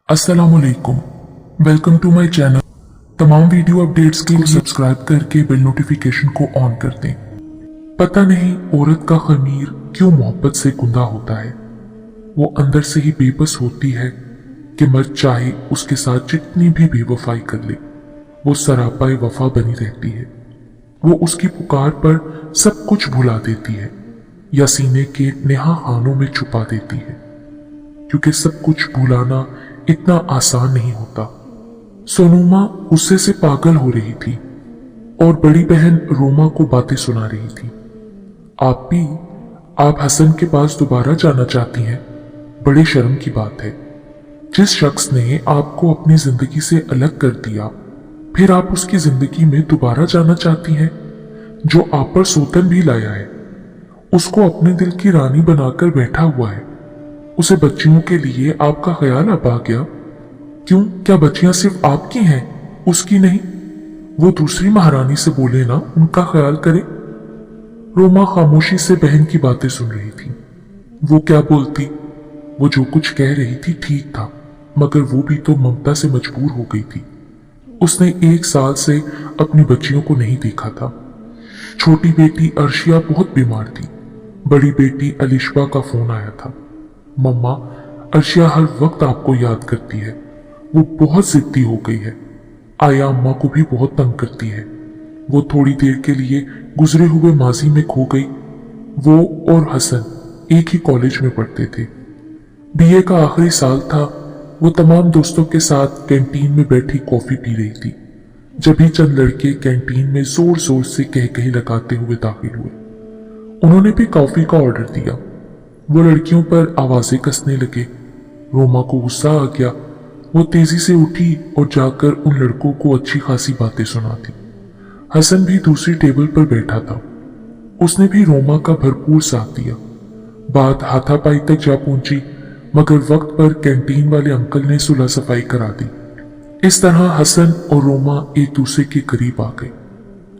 अस्सलामुअलैकुम, welcome to my channel. तमाम video updates के लिए सब्सक्राइब करके बेल नोटिफिकेशन को ऑन कर दें। पता नहीं औरत का खमीर क्यों मोहब्बत से गुंदा होता है। वो अंदर से ही बेबस होती है कि मर्द चाहे उसके साथ जितनी भी बेवफाई कर ले, वो सरापाए वफा बनी रहती है। वो उसकी पुकार पर सब कुछ भुला देती है या सीने के नेहा खानों में छुपा देती है, क्योंकि सब कुछ भुलाना इतना आसान नहीं होता। सोनूमा गुस्से से पागल हो रही थी और बड़ी बहन रोमा को बातें सुना रही थी। आप हसन के पास दोबारा जाना चाहती हैं? बड़े शर्म की बात है। जिस शख्स ने आपको अपनी जिंदगी से अलग कर दिया, फिर आप उसकी जिंदगी में दोबारा जाना चाहती हैं? जो आप पर सौतन भी लाया है, उसको अपने दिल की रानी बनाकर बैठा हुआ है, उसे बच्चियों के लिए आपका ख्याल अब आ गया? क्यों, क्या बच्चियां सिर्फ आपकी हैं, उसकी नहीं? वो दूसरी महारानी से बोले ना, उनका ख्याल करे। रोमा खामोशी से बहन की बातें सुन रही थी। वो क्या बोलती, वो जो कुछ कह रही थी ठीक था, मगर वो भी तो ममता से मजबूर हो गई थी। उसने 1 साल से अपनी बच्चियों को नहीं देखा था। छोटी बेटी अर्शिया बहुत बीमार थी। बड़ी बेटी अलिशबा का फोन आया था। मम्मा, अर्शिया हर वक्त आपको याद करती है, वो बहुत जिद्दी हो गई है। आया अम्मा को भी बहुत तंग करती है। वो थोड़ी देर के लिए गुजरे हुए माजी में खो गई। वो और हसन एक ही कॉलेज में पढ़ते थे। बीए का आखिरी साल था। वो तमाम दोस्तों के साथ कैंटीन में बैठी कॉफी पी रही थी, जब ही चंद लड़के कैंटीन में जोर जोर से कह कही लगाते हुए दाखिल हुए। उन्होंने भी कॉफी का ऑर्डर दिया। वो लड़कियों पर आवाजें कसने लगे। रोमा को गुस्सा आ गया। वो तेजी से उठी और जाकर उन लड़कों को अच्छी खासी बातें सुनाती। हसन भी दूसरी टेबल पर बैठा था। उसने भी रोमा का भरपूर साथ दिया। बात हाथापाई तक जा पहुंची, मगर वक्त पर कैंटीन वाले अंकल ने सुलह सफाई करा दी। इस तरह हसन और रोमा एक दूसरे के करीब आ गए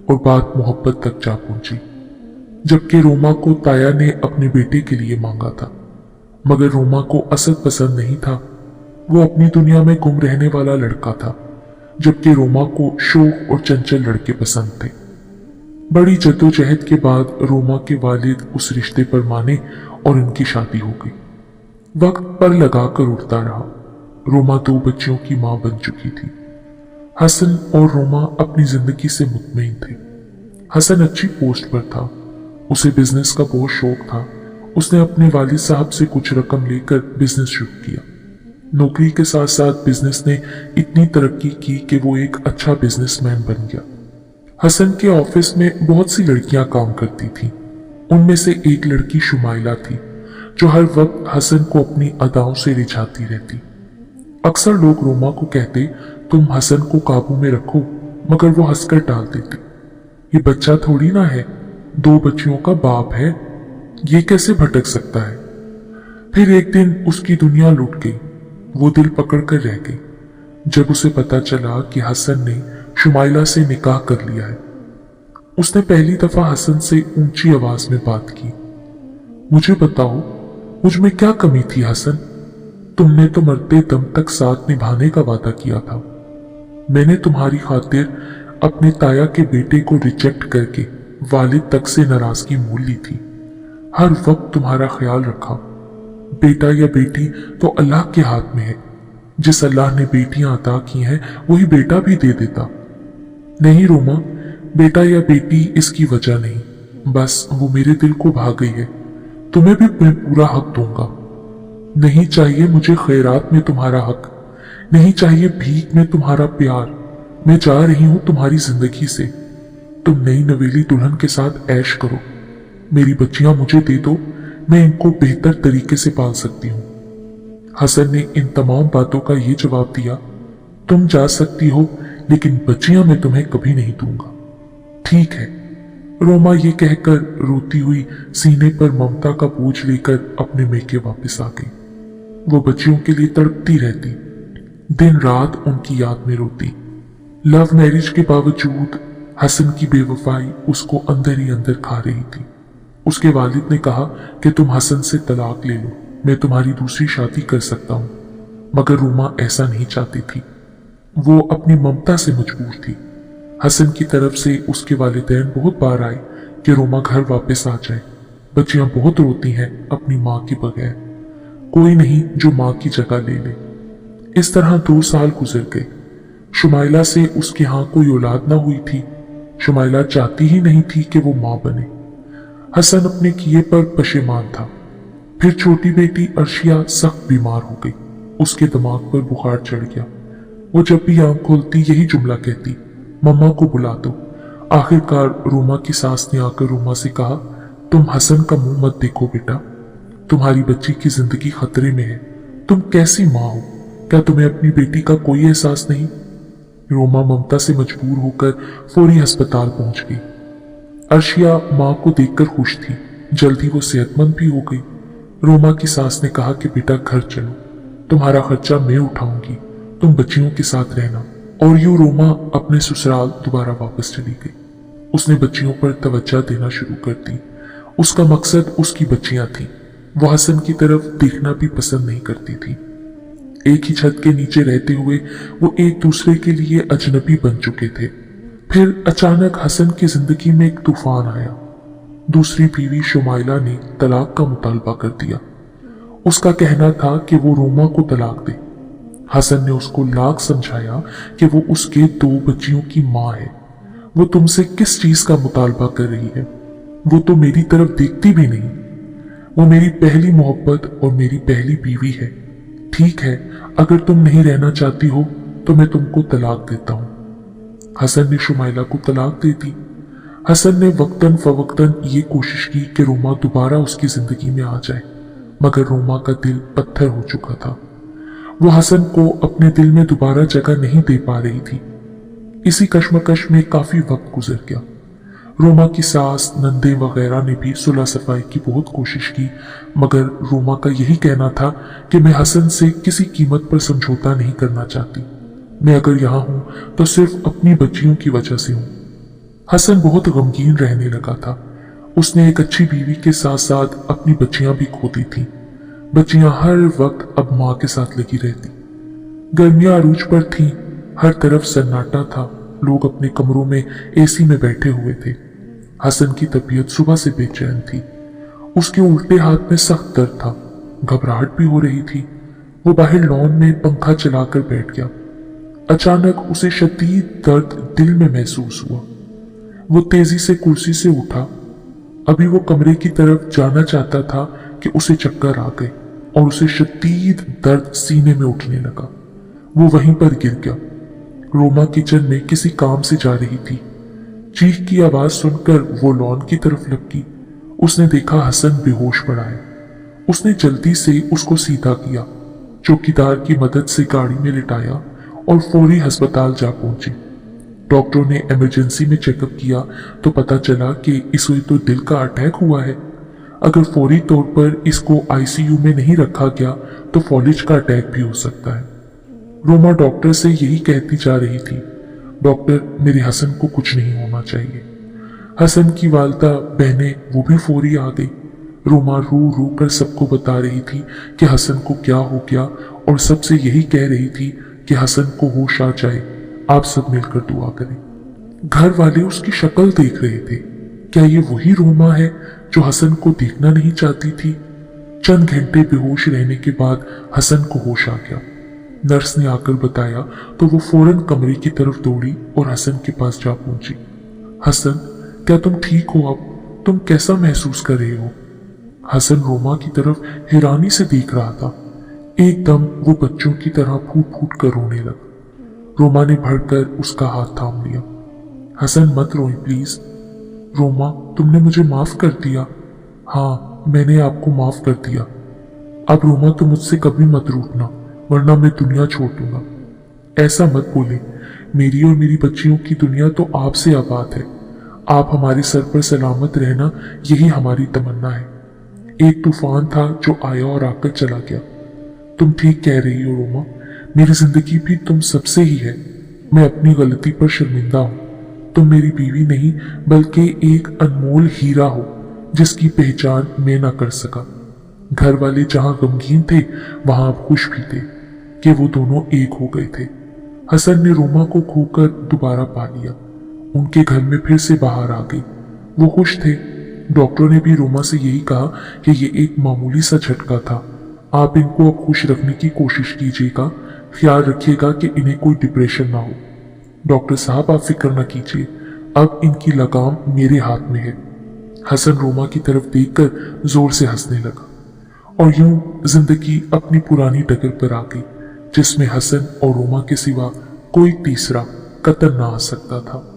और बात मोहब्बत तक जा पहुंची। जबकि रोमा को ताया ने अपने बेटे के लिए मांगा था, मगर रोमा को असद पसंद नहीं था। वो अपनी दुनिया में गुम रहने वाला लड़का था, जबकि रोमा को शौक और चंचल लड़के पसंद थे। बड़ी जद्दोजहद के बाद रोमा के वालिद उस रिश्ते पर माने और उनकी शादी हो गई। वक्त पर लगाकर उड़ता रहा। रोमा 2 बच्चियों की मां बन चुकी थी। हसन और रोमा अपनी जिंदगी से मुतमईन थे। हसन अच्छी पोस्ट पर था। उसे बिजनेस का बहुत शौक था। उसने अपने वालिद साहब से कुछ रकम लेकर बिजनेस शुरू किया। नौकरी के साथ साथ बिजनेस ने इतनी तरक्की की कि वो एक अच्छा बिजनेसमैन बन गया। हसन के ऑफिस में बहुत सी लड़कियां काम करती थीं। उनमें से एक लड़की शुमाइला थी, जो हर वक्त हसन को अपनी अदाओं से रिझाती रहती। अक्सर लोग रोमा को कहते, तुम हसन को काबू में रखो, मगर वो हंसकर टाल देती। ये बच्चा थोड़ी ना है, 2 बच्चियों का बाप है, ये कैसे भटक सकता है। फिर एक दिन उसकी दुनिया लुट गई। वो दिल पकड़ कर रह गई जब उसे पता चला कि हसन ने शुमाइला से निकाह कर लिया है। उसने पहली दफा हसन से ऊंची आवाज में बात की। मुझे बताओ, मुझ में क्या कमी थी हसन? तुमने तो मरते दम तक साथ निभाने का वादा किया था। मैंने तुम्हारी खातिर अपने ताया के बेटे को रिजेक्ट करके वालिद तक से नाराजगी मोल ली थी। हर वक्त तुम्हारा ख्याल रखा। बेटा या बेटी तो अल्लाह के हाथ में है। जिस अल्लाह ने बेटियां अता की हैं, वही बेटा भी दे देता। नहीं रोमा, बेटा या बेटी इसकी वजह नहीं, बस वो मेरे दिल को भा गई है। तुम्हें भी मैं पूरा हक दूंगा। नहीं चाहिए मुझे खैरात में तुम्हारा हक, नहीं चाहिए भीख में तुम्हारा प्यार। मैं जा रही हूं तुम्हारी जिंदगी से। तुम नई नवेली दुल्हन के साथ ऐश करो। मेरी बच्चियां मुझे दे दो, मैं इनको बेहतर तरीके से पाल सकती हूँ। हसन ने इन तमाम बातों का ये जवाब दिया, तुम जा सकती हो, लेकिन बच्चियां मैं तुम्हें कभी नहीं दूंगा। ठीक है। रोमा ये कहकर रोती हुई सीने पर ममता का बोझ लेकर अपने मेके वापस आ गई। वो बच्चियों के लिए तड़पती रहती, दिन रात उनकी याद में रोती। लव मैरिज के बावजूद हसन की बेवफाई उसको अंदर ही अंदर खा रही थी। उसके वालिद ने कहा कि तुम हसन से तलाक ले लो, मैं तुम्हारी दूसरी शादी कर सकता हूँ, मगर रोमा ऐसा नहीं चाहती थी। वो अपनी ममता से मजबूर थी। हसन की तरफ से उसके वालिदैन बहुत बार आए कि रोमा घर वापस आ जाए। बच्चियां बहुत रोती हैं अपनी माँ के बगैर, कोई नहीं जो माँ की जगह ले ले। इस तरह 2 साल गुजर गए। शुमाइला से उसके यहाँ कोई औलाद ना हुई थी। शुमाइला चाहती ही नहीं थी कि वो माँ बने। हसन अपने किए पर पशेमान था। फिर छोटी बेटी अर्शिया सख्त बीमार हो गई। उसके दिमाग पर बुखार चढ़ गया। वो जब भी आंख खोलती यही जुमला कहती, मम्मा को बुला दो। आखिरकार रोमा की सास ने आकर रोमा से कहा, तुम हसन का मुंह मत देखो बेटा, तुम्हारी बच्ची की जिंदगी खतरे में है। तुम कैसी माँ हो, क्या तुम्हें अपनी बेटी का कोई एहसास नहीं? रोमा ममता से मजबूर होकर फौरी अस्पताल पहुंच गई। अर्शिया माँ को देखकर खुश थी। जल्दी वो सेहतमंद भी हो गई। रोमा की सास ने कहा कि बेटा घर चलो, तुम्हारा खर्चा मैं उठाऊंगी, तुम बच्चियों के साथ रहना। और यूं रोमा अपने ससुराल दोबारा वापस चली गई। उसने बच्चियों पर तवज्जो देना शुरू कर दी। उसका मकसद उसकी बच्चियां थीं। वो हसन की तरफ देखना भी पसंद नहीं करती थी। एक ही छत के नीचे रहते हुए वो एक दूसरे के लिए अजनबी बन चुके थे। फिर अचानक हसन की जिंदगी में एक तूफान आया। दूसरी बीवी शुमाइला ने तलाक का मुतालबा कर दिया। उसका कहना था कि वो रोमा को तलाक दे। हसन ने उसको लाख समझाया कि वो उसके 2 बच्चियों की माँ है। वो तुमसे किस चीज का मुतालबा कर रही है? वो तो मेरी तरफ देखती भी नहीं। वो मेरी पहली मोहब्बत और मेरी पहली बीवी है। ठीक है, अगर तुम नहीं रहना चाहती हो तो मैं तुमको तलाक देता हूं। हसन ने शुमाइला को तलाक दे दी। हसन ने वक्तन फवक्तन ये कोशिश की कि रोमा दोबारा उसकी जिंदगी में आ जाए, मगर रोमा का दिल पत्थर हो चुका था। वो हसन को अपने दिल में दोबारा जगह नहीं दे पा रही थी। इसी कश्मकश में काफी वक्त गुजर गया। रोमा की सास, नंदे वगैरह ने भी सुलह सफाई की बहुत कोशिश की, मगर रोमा का यही कहना था कि मैं हसन से किसी कीमत पर समझौता नहीं करना चाहती। मैं अगर यहाँ हूं तो सिर्फ अपनी बच्चियों की वजह से हूं। हसन बहुत गमगीन रहने लगा था। उसने एक अच्छी बीवी के साथ साथ अपनी बच्चियां भी खो दी थी। बच्चियां हर वक्त अब माँ के साथ लगी रहती। गर्मियां अरूज पर थीं, हर तरफ सन्नाटा था। लोग अपने कमरों में एसी में बैठे हुए थे। हसन की तबीयत सुबह से बेचैन थी। उसके उल्टे हाथ में सख्त दर्द था। घबराहट भी हो रही थी। वो बाहर लॉन में पंखा चलाकर बैठ गया। अचानक उसे शदीद दर्द दिल में महसूस हुआ। वो तेजी से कुर्सी से उठा। अभी वो कमरे की तरफ जाना चाहता था कि उसे चक्कर आ गए और उसे शदीद दर्द सीने में उठने लगा। वो वहीं पर गिर गया। रोमा किचन में किसी काम से जा रही थी। चीख की आवाज सुनकर वो लॉन की तरफ लपकी। उसने देखा हसन बेहोश पड़ा है। उसने जल्दी से उसको सीधा किया, चौकीदार की मदद से गाड़ी में लिटाया और फौरी अस्पताल जा पहुंची। डॉक्टरों ने इमरजेंसी में चेकअप किया तो पता चला कि इसे तो दिल का अटैक हुआ है। अगर फौरी तौर पर इसको आईसीयू में नहीं रखा गया तो फॉलिज का अटैक भी हो सकता है। रोमा डॉक्टर से यही कहती जा रही थी, डॉक्टर मेरे हसन को कुछ नहीं होना चाहिए। हसन की वालदा बहनें वो भी फौरी आ गई। रोमा रो रो कर सबको बता रही थी कि हसन को क्या हो गया और सबसे यही कह रही थी कि हसन को होश आ जाए, आप सब मिलकर दुआ करें। घर वाले उसकी शक्ल देख रहे थे। क्या ये वही रोमा है जो हसन को देखना नहीं चाहती थी? चंद घंटे बेहोश रहने के बाद हसन को होश आ गया। नर्स ने आकर बताया तो वो फौरन कमरे की तरफ दौड़ी और हसन के पास जा पहुंची। हसन, क्या तुम ठीक हो? अब तुम कैसा महसूस कर रहे हो? हसन रोमा की तरफ हैरानी से देख रहा था। एकदम वो बच्चों की तरह फूट फूट कर रोने लगा। रोमा ने भड़कर उसका हाथ थाम लिया। हसन मत रोए प्लीज। रोमा, तुमने मुझे माफ कर दिया। हाँ, मैंने आपको माफ कर दिया। अब रोमा तुम मुझसे कभी मत रूठना, वरना मैं दुनिया छोड़ दूंगा। ऐसा मत बोले, मेरी और मेरी बच्चियों की दुनिया तो आपसे आबाद है। आप हमारे सर पर सलामत रहना, यही हमारी तमन्ना है। एक तूफान था जो आया और आकर चला गया। तुम ठीक कह रही हो रोमा, मेरी जिंदगी भी तुम सबसे ही है। मैं अपनी गलती पर शर्मिंदा हूं। तुम मेरी बीवी नहीं बल्कि एक अनमोल हीरा हो जिसकी पहचान मैं ना कर सका। घर वाले जहां गमगीन थे वहां आप खुश भी थे। कि वो दोनों एक हो गए थे। हसन ने रोमा को खोकर दोबारा पा लिया। उनके घर में फिर से बाहर आ गई। वो खुश थे। डॉक्टर ने भी रोमा से यही कहा कि ये एक मामूली सा झटका था, आप इनको अब खुश रखने की कोशिश कीजिएगा, ख्याल रखिएगा कि इन्हें कोई डिप्रेशन ना हो। डॉक्टर साहब आप फिक्र न कीजिए, अब इनकी लगाम मेरे हाथ में है। हसन रोमा की तरफ देखकर जोर से हंसने लगा और यूं जिंदगी अपनी पुरानी डगर पर आ गई, जिसमें हसन और रोमा के सिवा कोई तीसरा कतई ना आ सकता था।